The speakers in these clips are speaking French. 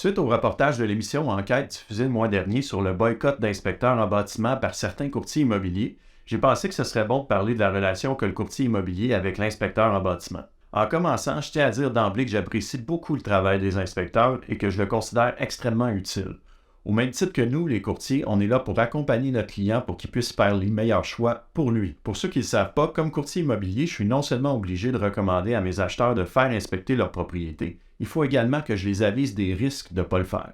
Suite au reportage de l'émission Enquête diffusée le mois dernier sur le boycott d'inspecteurs en bâtiment par certains courtiers immobiliers, j'ai pensé que ce serait bon de parler de la relation que le courtier immobilier a avec l'inspecteur en bâtiment. En commençant, je tiens à dire d'emblée que j'apprécie beaucoup le travail des inspecteurs et que je le considère extrêmement utile. Au même titre que nous, les courtiers, on est là pour accompagner notre client pour qu'il puisse faire les meilleurs choix pour lui. Pour ceux qui ne le savent pas, comme courtier immobilier, je suis non seulement obligé de recommander à mes acheteurs de faire inspecter leur propriété, il faut également que je les avise des risques de ne pas le faire.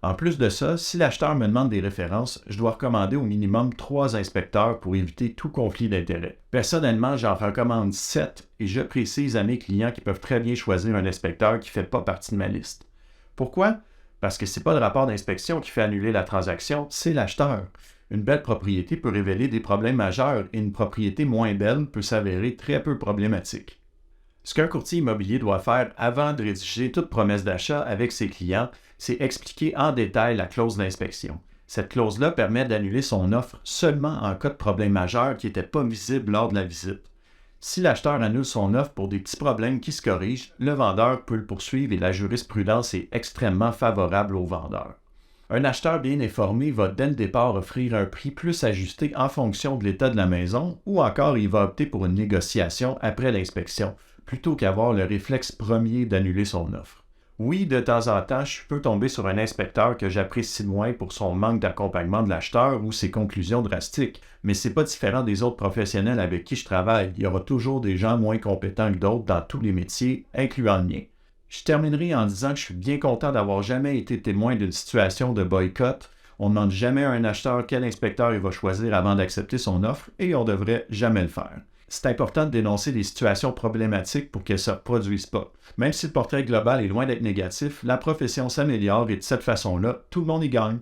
En plus de ça, si l'acheteur me demande des références, je dois recommander au minimum 3 inspecteurs pour éviter tout conflit d'intérêts. Personnellement, j'en recommande 7 et je précise à mes clients qu'ils peuvent très bien choisir un inspecteur qui ne fait pas partie de ma liste. Pourquoi? Parce que ce n'est pas le rapport d'inspection qui fait annuler la transaction, c'est l'acheteur. Une belle propriété peut révéler des problèmes majeurs et une propriété moins belle peut s'avérer très peu problématique. Ce qu'un courtier immobilier doit faire avant de rédiger toute promesse d'achat avec ses clients, c'est expliquer en détail la clause d'inspection. Cette clause-là permet d'annuler son offre seulement en cas de problème majeur qui n'était pas visible lors de la visite. Si l'acheteur annule son offre pour des petits problèmes qui se corrigent, le vendeur peut le poursuivre et la jurisprudence est extrêmement favorable au vendeur. Un acheteur bien informé va dès le départ offrir un prix plus ajusté en fonction de l'état de la maison ou encore il va opter pour une négociation après l'inspection, plutôt qu'avoir le réflexe premier d'annuler son offre. Oui, de temps en temps, je peux tomber sur un inspecteur que j'apprécie moins pour son manque d'accompagnement de l'acheteur ou ses conclusions drastiques, mais c'est pas différent des autres professionnels avec qui je travaille. Il y aura toujours des gens moins compétents que d'autres dans tous les métiers, incluant le mien. Je terminerai en disant que je suis bien content d'avoir jamais été témoin d'une situation de boycott. On ne demande jamais à un acheteur quel inspecteur il va choisir avant d'accepter son offre et on devrait jamais le faire. C'est important de dénoncer des situations problématiques pour qu'elles ne se reproduisent pas. Même si le portrait global est loin d'être négatif, la profession s'améliore et de cette façon-là, tout le monde y gagne.